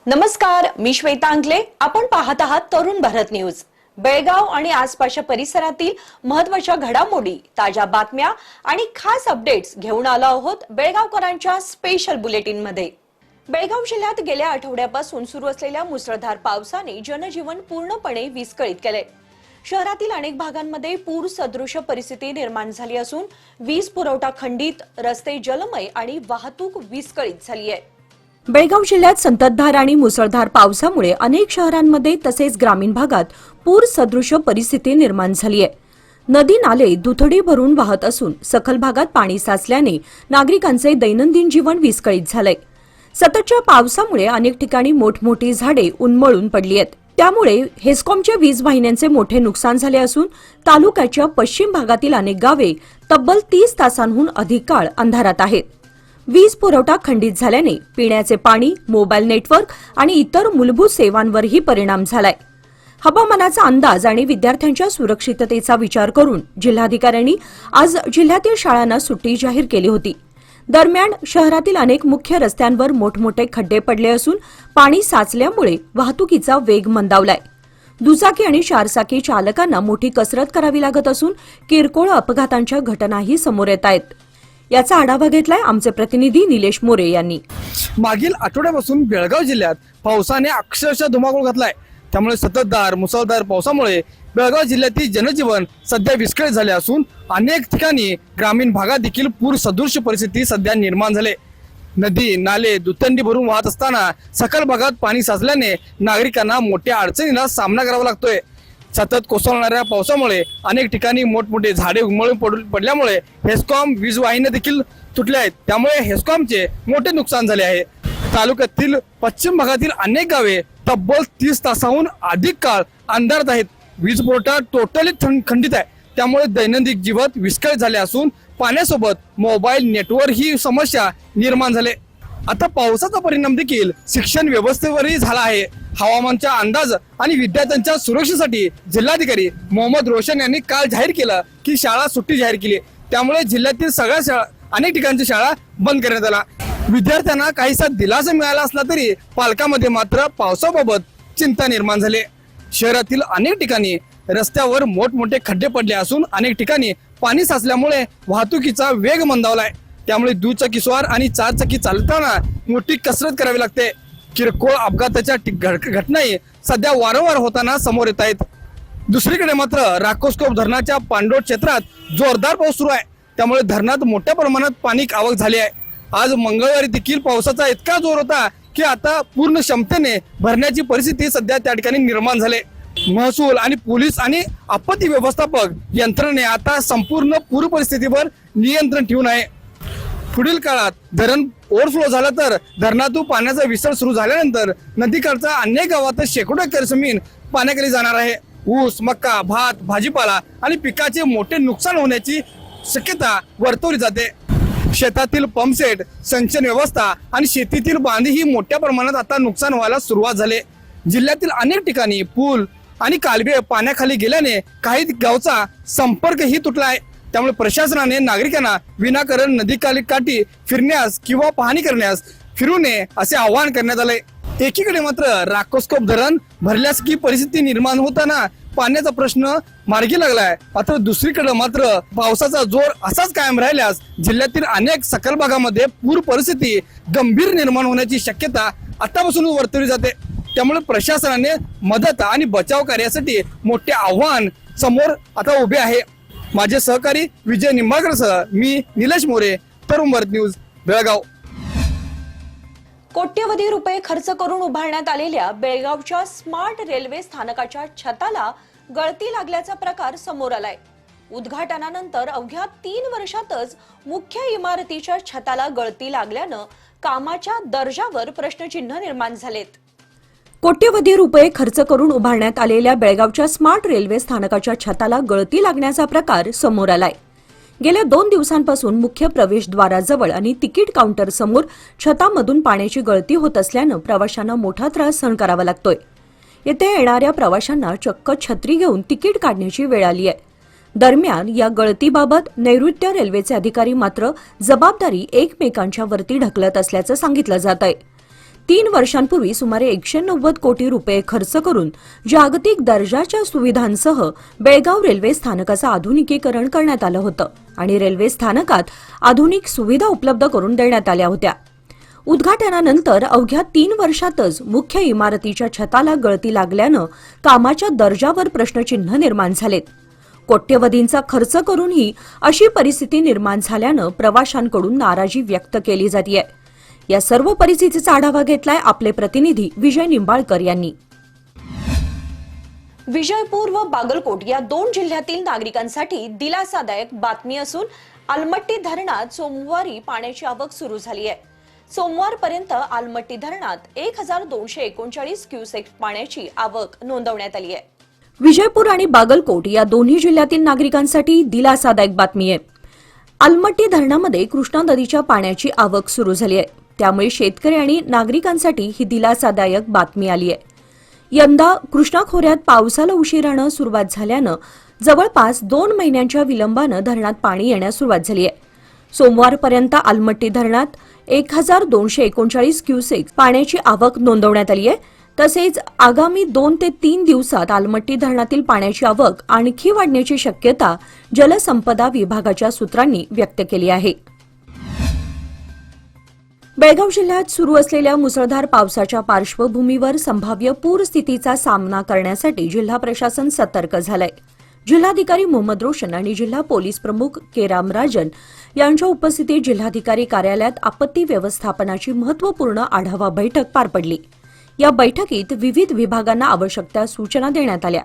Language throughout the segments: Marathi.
नमस्कार, मी श्वेता अंकले. आपण पाहत आहात तरुण भारत न्यूज. बेळगाव आणि आसपासच्या परिसरातील महत्त्वाच्या घडामोडी, ताज्या बातम्या आणि खास अपडेट्स घेऊन आलो आहोत बेळगावकरांच्या स्पेशल बुलेटिन मध्ये. बेळगाव जिल्ह्यात गेल्या आठवड्यापासून सुरू असलेल्या मुसळधार पावसाने जनजीवन पूर्णपणे विस्कळीत केले. शहरातील अनेक भागांमध्ये पूर सदृश परिस्थिती निर्माण झाली असून वीज पुरवठा खंडित, रस्ते जलमय आणि वाहतूक विस्कळीत झाली आहे. बेळगाव जिल्ह्यात संततधार आणि मुसळधार पावसामुळे अनेक शहरांमध्ये तसेच ग्रामीण भागात पूर सदृश परिस्थिती निर्माण झाली आहे. नदी नाले दुथडी भरून वाहत असून सखल भागात पाणी साचल्याने नागरिकांचे दैनंदिन जीवन विस्कळीत झालंय. सततच्या पावसामुळे अनेक ठिकाणी मोठमोठी झाडे उन्मळून पडली आहेत. त्यामुळे हेस्कॉमच्या वीज वाहिन्यांचे मोठे नुकसान झाले असून तालुक्याच्या पश्चिम भागातील अनेक गावे तब्बल 30 तासांहून अधिक काळ अंधारात आहेत. वीज पुरवठा खंडित झाल्याने पिण्याचे पाणी, मोबाईल नेटवर्क आणि इतर मूलभूत सेवांवरही परिणाम झालाय. हवामानाचा अंदाज आणि विद्यार्थ्यांच्या सुरक्षिततेचा विचार करून जिल्हाधिकाऱ्यांनी आज जिल्ह्यातील शाळांना सुट्टी जाहीर केली होती. दरम्यान शहरातील अनेक मुख्य रस्त्यांवर मोठमोठे खड्डे पडले असून पाणी साचल्यामुळे वाहतुकीचा वेग मंदावलाय. दुचाकी आणि चारचाकी चालकांना मोठी कसरत करावी लागत असून किरकोळ अपघातांच्या घटनाही समोर येत आहेत. याचा आढावा घेतलाय आमचे प्रतिनिधी निलेश मोरे यांनी. मागील आठवड्यापासून बेळगाव जिल्ह्यात पावसाने अक्षरशः धुमाकूळ घातलाय. त्यामुळे सततधार मुसळधार पावसामुळे बेळगाव जिल्ह्यातील जनजीवन सध्या विस्कळीत झाले असून अनेक ठिकाणी ग्रामीण भागात देखील पूर सदृश परिस्थिती सध्या निर्माण झाले. नदी नाले दुथंडी भरून वाहत असताना सखल भागात पाणी साचल्याने नागरिकांना मोठ्या अडचणीला सामना करावा लागतोय. सतत कोसळणाऱ्या पावसामुळे अनेक ठिकाणी मोठमोठे झाडे उन्मळून पडल्यामुळे हेस्कॉम वीज वाहिन्या देखील तुटल्या आहेत. त्यामुळे हेस्कॉमचे मोठे नुकसान झाले आहे. तालुक्यातील पश्चिम भागातील अनेक गावे तब्बल 30 तासाहून अधिक काळ अंधारात आहेत. वीज पुरवठा टोटली खंडित आहे. त्यामुळे दैनंदिन जीवन विस्कळीत झाले असून पाण्यासोबत मोबाईल नेटवर्क ही समस्या निर्माण झाले. आता पावसाचा परिणाम देखील शिक्षण व्यवस्थेवरही झाला आहे. हवामानचा अंदाज आणि विद्यार्थ्यांच्या सुरक्षेसाठी जिल्हाधिकारी मोहम्मद रोशन यांनी काल जाहीर केलं की शाळा सुट्टी जाहीर केली. त्यामुळे जिल्ह्यातील सगळ्या शाळा अनेक ठिकाणच्या शाळा बंद करण्यात आल्या. विद्यार्थ्यांना काहीसा दिलासा मिळाला असला तरी पालकांमध्ये मात्र पावसाबाबत चिंता निर्माण झाली. शहरातील अनेक ठिकाणी रस्त्यावर मोठमोठे खड्डे पडले असून अनेक ठिकाणी पाणी साचल्यामुळे वाहतुकीचा वेग मंदावलाय. त्यामुळे दुचाकीस्वार आणि चारचाकी चालताना मोठी कसरत करावी लागते. किरकोळ अपघाताच्या घटनाही सध्या वारंवार होताना समोर येत आहेत. दुसरीकडे मात्र राकोस्कोप धरणाच्या पांडोट क्षेत्रात जोरदार पाऊस सुरू आहे. त्यामुळे धरणात मोठ्या प्रमाणात पाणी आवक झाली आहे. आज मंगळवारी देखील पावसाचा इतका जोर होता की आता पूर्ण क्षमतेने भरण्याची परिस्थिती सध्या त्या ठिकाणी निर्माण झाली. महसूल आणि पोलीस आणि आपत्ती व्यवस्थापक यंत्रणेने आता संपूर्ण पूर परिस्थितीवर नियंत्रण ठेवून आहे. पुढील काळात धरण ओव्हरफ्लो झालं तर धरणातून पाण्याचा विसर्ग सुरू झाल्यानंतर नदीकाठच्या अनेक गावात शेकडो एकर जमीन पाण्याखाली जाणार आहे. ऊस, मका, भात, भाजीपाला आणि पिकाचे मोठे नुकसान होण्याची शक्यता वर्तवली जाते. शेतातील पंपसेट, सिंचन व्यवस्था आणि शेतीतील बांधही मोठ्या प्रमाणात आता नुकसान व्हायला सुरुवात झाली. जिल्ह्यातील अनेक ठिकाणी पूल आणि कालवे पाण्याखाली गेल्याने काही गावचा संपर्कही तुटला आहे. त्यामुळे प्रशासनाने नागरिकांना विनाकारण नदीकाठी फिरण्यास किंवा पाहणी करण्यास फिरू नये असे आवाहन करण्यात आले. एकीकडे मात्र राकोस्कोप धरण भरल्यासारखी परिस्थिती निर्माण होताना पाण्याचा प्रश्न मार्गी लागलाय. मात्र दुसरीकडे मात्र पावसाचा जोर असाच कायम राहिल्यास जिल्ह्यातील अनेक सखल भागामध्ये पूर परिस्थिती गंभीर निर्माण होण्याची शक्यता आतापासून वर्तवली जाते. त्यामुळे प्रशासनाने मदत आणि बचाव कार्यासाठी मोठे आव्हान समोर आता उभे आहे. माझे सहकारी विजय निंबाळकरसह मी निलेश मोरे, तरुण भारत न्यूज, बेळगाव. कोट्यवधी रुपये खर्च करून उभारण्यात आलेल्या बेळगावच्या स्मार्ट रेल्वे स्थानकाच्या छताला गळती लागल्याचा प्रकार समोर आलाय. उद्घाटनानंतर अवघ्या 3 वर्षातच मुख्य इमारतीच्या छताला गळती लागल्यानं कामाच्या दर्जावर प्रश्नचिन्ह निर्माण झालेत. कोट्यवधी रुपये खर्च करून उभारण्यात आलेल्या बेळगावच्या स्मार्ट रेल्वे स्थानकाच्या छताला गळती लागण्याचा प्रकार समोर आलाय. गेल्या 2 दिवसांपासून मुख्य प्रवेशद्वाराजवळ आणि तिकीट काउंटर समोर छतामधून पाण्याची गळती होत असल्यानं प्रवाशांना मोठा त्रास सहन करावा लागतोय. येथे येणाऱ्या प्रवाशांना चक्क छत्री घेऊन तिकीट काढण्याची वेळ आली आहे. दरम्यान या गळतीबाबत नैऋत्य रेल्वेचे अधिकारी मात्र जबाबदारी एकमेकांच्या वरती ढकलत असल्याचं सांगितलं जात आहे. 3 वर्षांपूर्वी सुमारे 190 कोटी रुपये खर्च करून जागतिक दर्जाच्या सुविधांसह बेळगाव रेल्वे स्थानकाचं आधुनिकीकरण करण्यात आलं होतं आणि रेल्वे स्थानकात आधुनिक सुविधा उपलब्ध करून देण्यात आल्या होत्या. उद्घाटनानंतर अवघ्या 3 वर्षातच मुख्य इमारतीच्या छताला गळती लागल्यानं कामाच्या दर्जावर प्रश्नचिन्ह निर्माण झालेत. कोट्यवधींचा खर्च करूनही अशी परिस्थिती निर्माण झाल्यानं प्रवाशांकडून नाराजी व्यक्त केली जातेय. या सर्व परिस्थितीचा आढावा घेतलाय आपले प्रतिनिधी विजय निंबाळकर यांनी. विजयपूर व बागलकोट या 2 जिल्ह्यातील नागरिकांसाठी दिलासादायक बातमी असून आलमट्टी धरणात सोमवारी पाण्याची आवक सुरू झाली आहे. सोमवारपर्यंत आलमट्टी धरणात 1239 क्युसेक पाण्याची आवक नोंदवण्यात आली आहे. विजयपूर आणि बागलकोट या दोन्ही जिल्ह्यातील नागरिकांसाठी दिलासादायक बातमी आहे. आलमट्टी धरणामध्ये कृष्णा नदीच्या पाण्याची आवक सुरू झाली आहे. त्यामुळे शेतकरी आणि नागरिकांसाठी ही दिलासादायक बातमी आली आहे. यंदा कृष्णा खोऱ्यात पावसाला उशिरानं सुरुवात झाल्यानं जवळपास 2 महिन्यांच्या विलंबानं धरणात पाणी येण्यास सुरुवात झाली आहे. सोमवारपर्यंत आलमट्टी धरणात 1239 क्युसेक पाण्याची आवक नोंदवण्यात आली आहे. तसेच आगामी 2 ते 3 दिवसात आलमट्टी धरणातील पाण्याची आवक आणखी वाढण्याची शक्यता जलसंपदा विभागाच्या सूत्रांनी व्यक्त केली आहे. बेळगाव जिल्ह्यात सुरू असलेल्या मुसळधार पावसाच्या पार्श्वभूमीवर संभाव्य पूरस्थितीचा सामना करण्यासाठी जिल्हा प्रशासन सतर्क झालंय. जिल्हाधिकारी मोहम्मद रोशन आणि जिल्हा पोलीस प्रमुख के रामराजन यांच्या उपस्थितीत जिल्हाधिकारी कार्यालयात आपत्ती व्यवस्थापनाची महत्त्वपूर्ण आढावा बैठक पार पडली. या बैठकीत विविध विभागांना आवश्यक त्या सूचना देण्यात आल्या.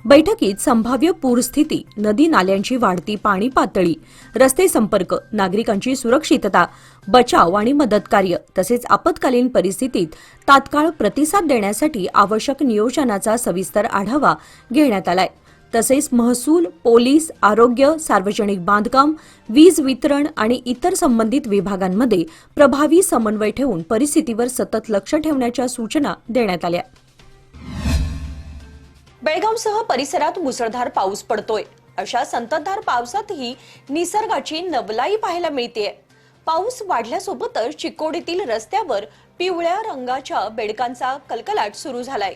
बैठकीत संभाव्य पूरस्थिती, नदी नाल्यांची वाढती पाणी पातळी, रस्ते संपर्क, नागरिकांची सुरक्षितता, बचाव आणि मदत कार्य तसेच आपत्कालीन परिस्थितीत तात्काळ प्रतिसाद देण्यासाठी आवश्यक नियोजनाचा सविस्तर आढावा घेण्यात आलाय. तसेच महसूल, पोलीस, आरोग्य, सार्वजनिक बांधकाम, वीज वितरण आणि इतर संबंधित विभागांमध्ये प्रभावी समन्वय ठेवून परिस्थितीवर सतत लक्ष ठेवण्याच्या सूचना देण्यात आल्या. बेळगावसह परिसरात मुसळधार पाऊस पडतोय. अशा संततधार पावसातही निसर्गाची नवलाई पाहायला मिळतेय. पाऊस वाढल्यासोबतच चिकोडीतील रस्त्यावर पिवळ्या रंगाच्या बेडकांचा कलकलाट सुरू झालाय.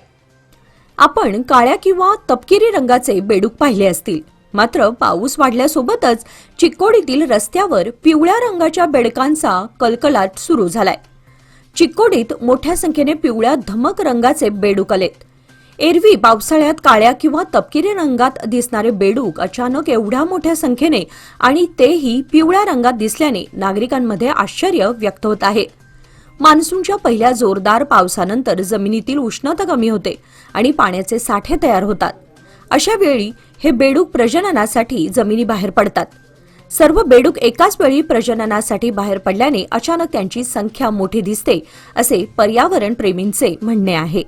आपण काळ्या किंवा तपकिरी रंगाचे बेडूक पाहिले असतील. मात्र पाऊस वाढल्यासोबतच चिकोडीतील रस्त्यावर पिवळ्या रंगाच्या बेडकांचा कलकलाट सुरू झालाय. चिकोडीत मोठ्या संख्येने पिवळ्या धमक रंगाचे बेडूक आलेत. एरवी पावसाळ्यात काळ्या किंवा तपकिरी रंगात दिसणारे बेडूक अचानक एवढ्या मोठ्या संख्येने आणि तेही पिवळ्या रंगात दिसल्याने नागरिकांमध्ये आश्चर्य व्यक्त होत आहे. मान्सूनच्या पहिल्या जोरदार पावसानंतर जमिनीतील उष्णता कमी होते आणि पाण्याचे साठे तयार होतात. अशा वेळी हे बेडूक प्रजननासाठी जमिनीबाहेर पडतात. सर्व बेडूक एकाच वेळी प्रजननासाठी बाहेर पडल्याने अचानक त्यांची संख्या मोठी दिसते, असे पर्यावरण प्रेमींचे म्हणणे आहे.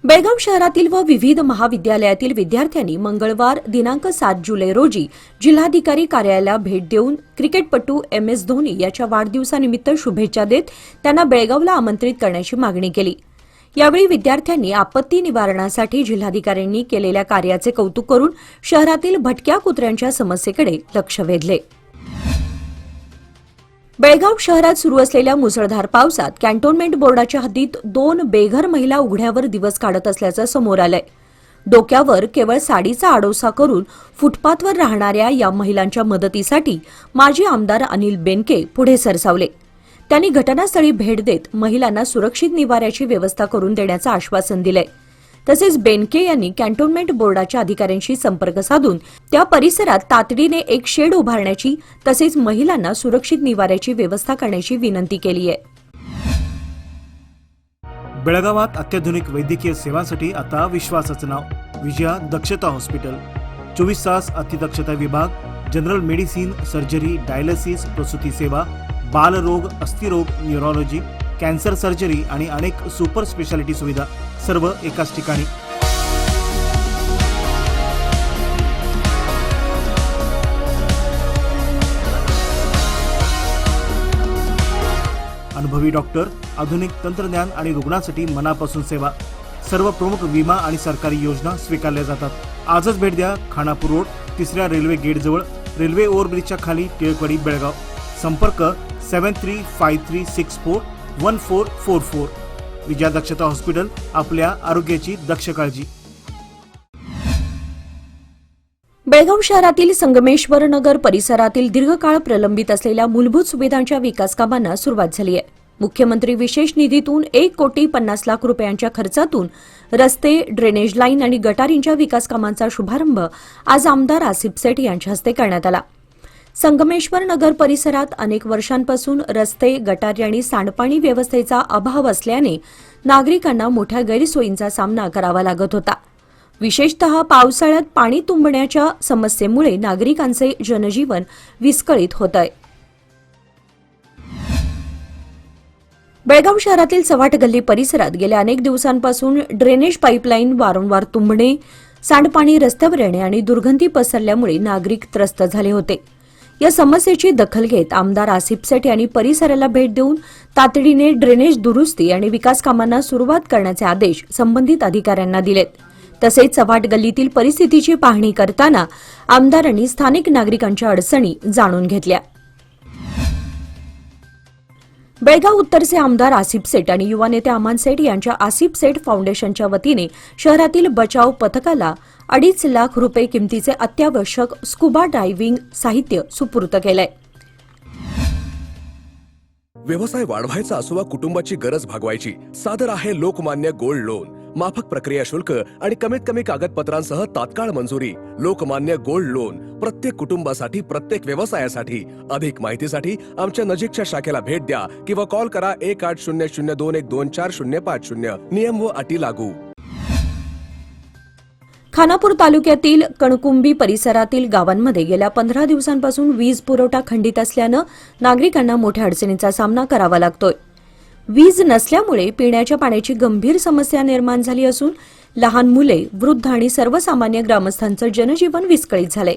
बेळगाव शहरातील व विविध महाविद्यालयातील विद्यार्थ्यांनी मंगळवार दिनांक 7 जुलै रोजी जिल्हाधिकारी कार्यालयाला भेट देऊन क्रिकेटपटू MS धोनी याच्या वाढदिवसानिमित्त शुभेच्छा देत त्यांना बेळगावला आमंत्रित करण्याची मागणी केली. यावेळी विद्यार्थ्यांनी आपत्ती निवारणासाठी जिल्हाधिकाऱ्यांनी केलेल्या कार्याचे कौतुक करून शहरातील भटक्या कुत्र्यांच्या समस्येकडे लक्ष वेधले. बेळगाव शहरात सुरू असलेल्या मुसळधार पावसात कॅन्टोन्मेंट बोर्डाच्या हद्दीत 2 बेघर महिला उघड्यावर दिवस काढत असल्याचं समोर आलंय. डोक्यावर केवळ साडीचा आडोसा करून फुटपाथवर राहणाऱ्या या महिलांच्या मदतीसाठी माजी आमदार अनिल बेनके पुढे सरसावले. त्यांनी घटनास्थळी भेट देत महिलांना सुरक्षित निवाऱ्याची व्यवस्था करून देण्याचं आश्वासन दिलंय. तसेच बेनके यांनी कॅन्टोन्मेंट बोर्डाच्या अधिकाऱ्यांशी संपर्क साधून त्या परिसरात तातडीने एक शेड उभारण्याची तसेच महिलांना सुरक्षित निवाऱ्याची व्यवस्था करण्याची विनंती केली आहे. बेळगावात अत्याधुनिक वैद्यकीय सेवांसाठी आता विश्वासाचं नाव विजया दक्षता हॉस्पिटल. 24 तास अतिदक्षता विभाग, जनरल मेडिसिन, सर्जरी, डायलिसिस, प्रसूती सेवा, बालरोग, अस्थिरोग, न्यूरोलॉजी, कॅन्सर सर्जरी आणि अनेक सुपर स्पेशालिटी सुविधा सर्व एकाच ठिकाणी. अनुभवी डॉक्टर, आधुनिक तंत्रज्ञान आणि रुग्णांसाठी मनापासून सेवा. सर्व प्रमुख विमा आणि सरकारी योजना स्वीकारल्या जातात. आजच भेट द्या. खानापूर रोड, 3ऱ्या रेल्वे गेट जवळ, रेल्वे ओव्हरब्रिजच्या खाली, टिळकवाडी, बेळगाव. संपर्क 7353641444. विजया दक्षता हॉस्पिटल, आपल्या आरोग्याची दक्ष काळजी. बेळगाव शहरातील संगमेश्वर नगर परिसरातील दीर्घकाळ प्रलंबित असलेल्या मूलभूत सुविधांच्या विकास कामांना सुरुवात झाली आहे. मुख्यमंत्री विशेष निधीतून 1,50,00,000 रुपयांच्या खर्चातून रस्ते, ड्रेनेज लाईन आणि गटारींच्या विकास कामांचा शुभारंभ आज आमदार आसिफ सेठ यांच्या हस्ते करण्यात आला. संगमेश्वर नगर परिसरात अनेक वर्षांपासून रस्ते, गटारी आणि सांडपाणी व्यवस्थेचा अभाव असल्याने नागरिकांना मोठ्या गैरसोयींचा सामना करावा लागत होता. विशेषतः पावसाळ्यात पाणी तुंबण्याच्या समस्येमुळे नागरिकांचे जनजीवन विस्कळीत होत आहे. बेळगाव शहरातील चव्हाट गल्ली परिसरात गेल्या अनेक दिवसांपासून ड्रेनेज पाईपलाईन वारंवार तुंबणे, सांडपाणी रस्त्यावर येणे आणि दुर्गंधी पसरल्यामुळे नागरिक त्रस्त झाले होते. या समस्येची दखल घेत आमदार आसिफ सेठ यांनी परिसराला भेट देऊन तातडीने ड्रेनेज दुरुस्ती आणि विकास कामांना सुरुवात करण्याचे आदेश संबंधित अधिकाऱ्यांना दिलेत. तसेच चव्हाट गल्लीतील परिस्थितीची पाहणी करताना आमदारांनी स्थानिक नागरिकांच्या अडचणी जाणून घेतल्या. बेळगाव उत्तरचे आमदार आसिफ सेठ आणि युवा नेते अमान सेठ यांच्या आसिफ सेठ फाउंडेशनच्या वतीने शहरातील बचाव पथकाला 2.5 लाख रुपये किमतीचे अत्यावश्यक स्कुबा डायव्हिंग साहित्य सुपूर्द केलंय. व्यवसाय वाढवायचा असो वा कुटुंबाची गरज भागवायची, सादर आहे लोकमान्य गोल्ड लोन. माफक प्रक्रिया शुल्क आणि कमीत कमी कागदपत्रांसह तात्काळ मंजुरी. लोकमान्य गोल्ड लोन, प्रत्येक कुटुंबासाठी, प्रत्येक व्यवसायासाठी. अधिक माहितीसाठी आमच्या नजीकच्या शाखेला भेट द्या किंवा कॉल करा 1800212405. नियम व अटी लागू. खानापूर तालुक्यातील कणकुंबी परिसरातील गावांमध्ये गेल्या 15 दिवसांपासून वीज पुरवठा खंडित असल्यानं नागरिकांना मोठ्या अडचणींचा सामना करावा लागतोय. वीज नसल्यामुळे पिण्याच्या पाण्याची गंभीर समस्या निर्माण झाली असून लहान मुले, वृद्ध आणि सर्वसामान्य ग्रामस्थांचं जनजीवन विस्कळीत झालंय.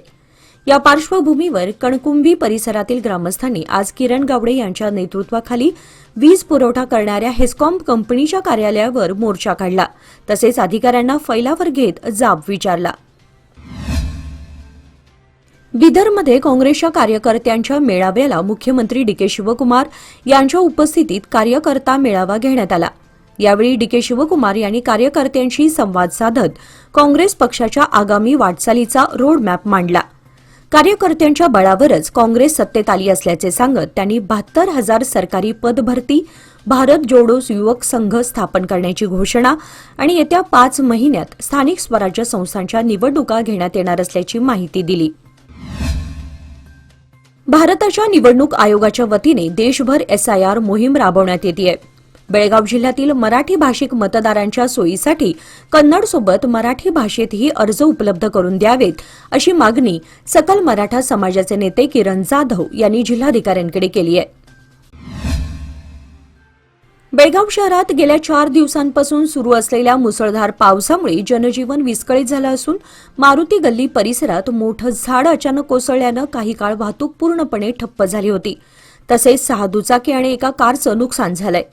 या पार्श्वभूमीवर कणकुंबी परिसरातील ग्रामस्थांनी आज किरण गावडे यांच्या नेतृत्वाखाली वीज पुरवठा करणाऱ्या हेस्कॉम कंपनीच्या कार्यालयावर मोर्चा काढला. तसेच अधिकाऱ्यांना फैलावर घेत जाब विचारला. बिदरमध्ये काँग्रेसच्या कार्यकर्त्यांच्या मेळाव्याला मुख्यमंत्री डी.के. शिवकुमार यांच्या उपस्थितीत कार्यकर्ता मेळावा घेण्यात आला. यावेळी डी.के. शिवकुमार यांनी कार्यकर्त्यांशी संवाद साधत काँग्रेस पक्षाच्या आगामी वाटचालीचा रोडमॅप मांडला. कार्यकर्त्यांच्या बळावरच काँग्रेस सत्तेत आली असल्याचे सांगत त्यांनी 72,000 सरकारी पद भरती, भारत जोडो युवक संघ स्थापन करण्याची घोषणा आणि येत्या 5 महिन्यात स्थानिक स्वराज्य संस्थांच्या निवडणुका घेण्यात येणार असल्याची माहिती दिली. भारताच्या निवडणूक आयोगाच्या वतीने देशभर SIR मोहीम राबवण्यात येते. बेळगाव जिल्ह्यातील मराठी भाषिक मतदारांच्या सोयीसाठी कन्नडसोबत मराठी भाषेतही अर्ज उपलब्ध करून द्यावेत, अशी मागणी सकल मराठा समाजाचे नेते किरण जाधव यांनी जिल्हाधिकाऱ्यांकडे केली आहे. बेळगाव शहरात गेल्या 4 दिवसांपासून सुरू असलेल्या मुसळधार पावसामुळे जनजीवन विस्कळीत झालं असून मारुती गल्ली परिसरात मोठं झाड अचानक कोसळल्यानं काही काळ वाहतूक पूर्णपणे ठप्प झाली होती. तसेच 6 दुचाकी आणि एका कारचं नुकसान झालंय.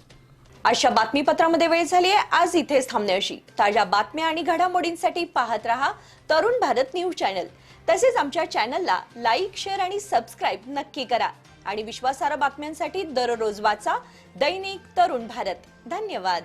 अशा बातमीपत्रामध्ये वेळ झाली आहे आज इथेच थांबण्याची. ताज्या बातम्या आणि घडामोडींसाठी पाहत रहा तरुण भारत न्यूज चॅनल. तसेच आमच्या चॅनलला लाईक, शेअर आणि सबस्क्राईब नक्की करा. आणि विश्वासार्ह बातम्यांसाठी दररोज वाचा दैनिक तरुण भारत. धन्यवाद.